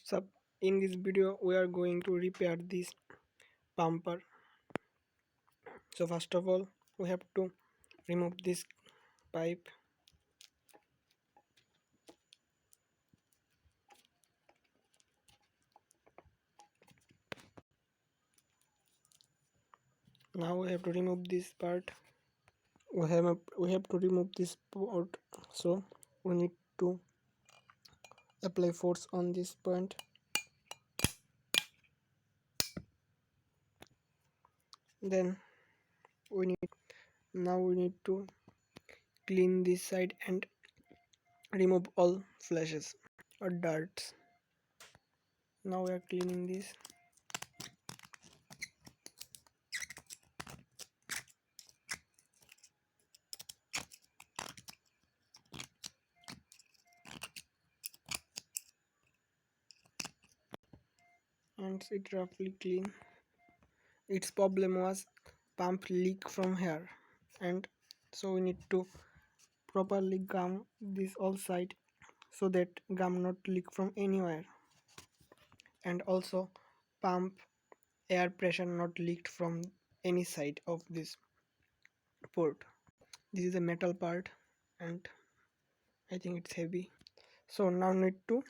What's up? In this video we are going to repair this bumper. So first of all we have to remove this pipe. Now we have to remove this part. We have to remove this part. So we need to apply force on this point. Then we need to clean this side and remove all flashes or darts. Now we are cleaning this. And it roughly clean. Its problem was pump leak from here, and so we need to properly gum this all side so that gum not leak from anywhere, and also pump air pressure not leaked from any side of this port. This is a metal part and I think it's heavy. So now need to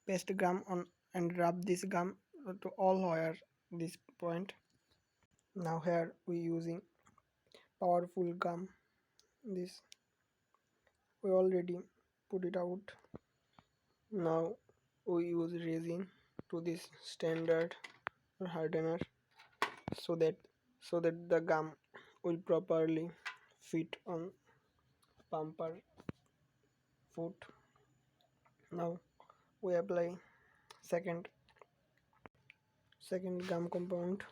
paste gum on and rub this gum to all wire this point. Now here we using powerful gum. This we already put it out. Now we use resin to this standard hardener so that the gum will properly fit on bumper foot. Now we apply second gum compound.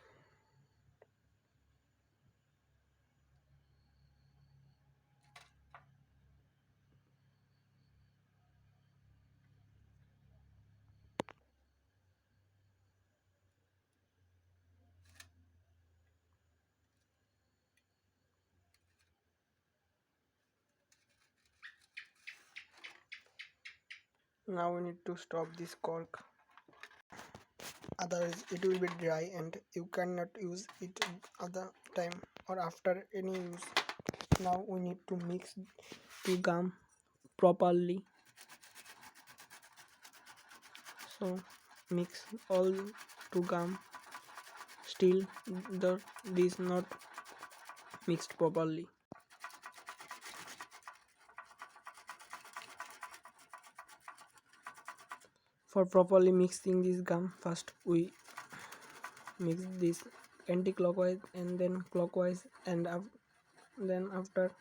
Now we need to stop this cork, otherwise it will be dry and you cannot use it other time or after any use. Now we need to mix the gum properly. So mix all to gum. Still this not mixed properly. For properly mixing this gum, first we mix this anti-clockwise and then clockwise, and then after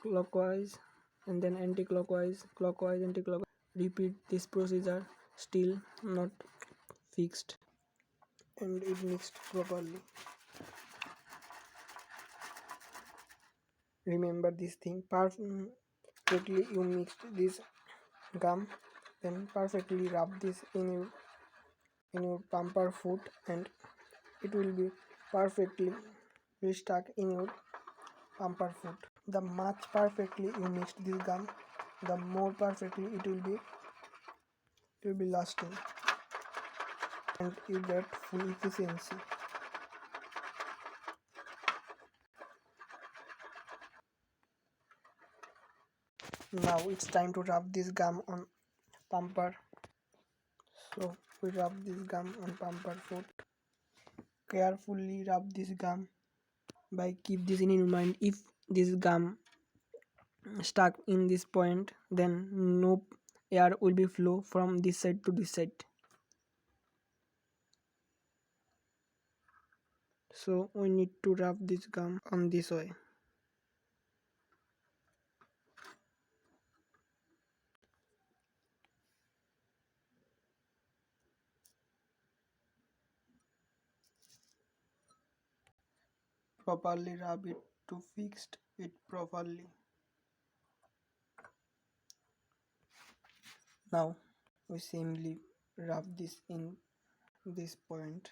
clockwise and then anti-clockwise, clockwise, anti-clockwise. Repeat this procedure. Still not fixed and it mixed properly. Remember this thing, perfectly you mixed this gum, then perfectly rub this in your bumper foot and it will be perfectly stuck in your bumper foot. The much perfectly you mixed this gum, the more perfectly it will be lasting and you get full efficiency. Now it's time to rub this gum on bumper. So we rub this gum on bumper foot. Carefully rub this gum. By keep this in your mind, if this gum stuck in this point, then no air will be flow from this side to this side. So we need to rub this gum on this way. Properly rub it to fix it properly. Now we simply rub this in this point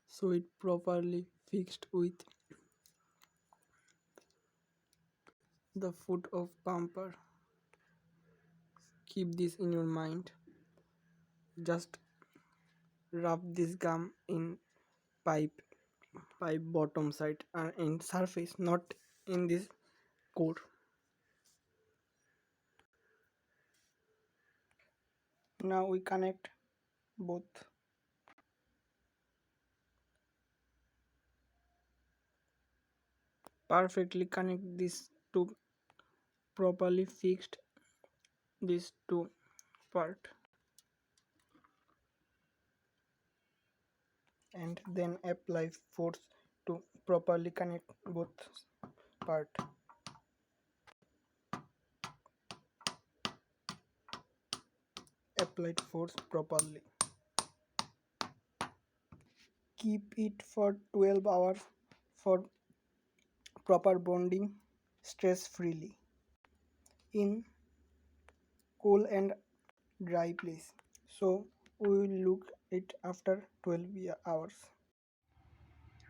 so it properly fixed with the foot of bumper. keep this in your mind. Just rub this gum in pipe bottom side and in surface, not in this core. Now we connect both. Perfectly connect this to properly fixed these two part, and then apply force to properly connect both part. Applied force properly. Keep it for 12 hours for proper bonding stress freely in cool and dry place. So we will look it after 12 hours.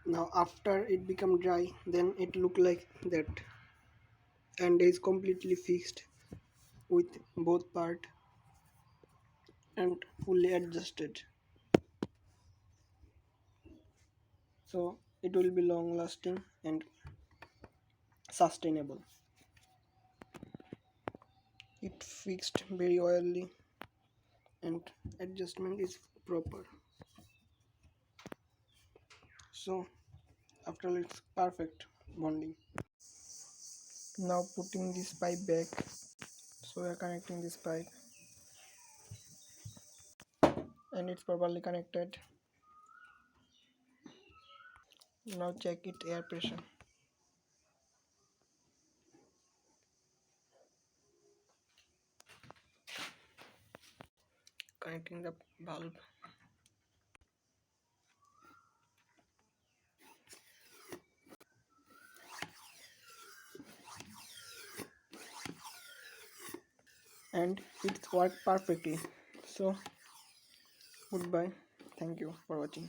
Now after it become dry, then it look like that and is completely fixed with both part and fully adjusted. So it will be long lasting and sustainable. It fixed very oily and adjustment is proper. So after it's perfect bonding. Now putting this pipe back. So we are connecting this pipe and it's properly connected. Now check it air pressure. Connecting the valve. And it's worked perfectly. So goodbye. Thank you for watching.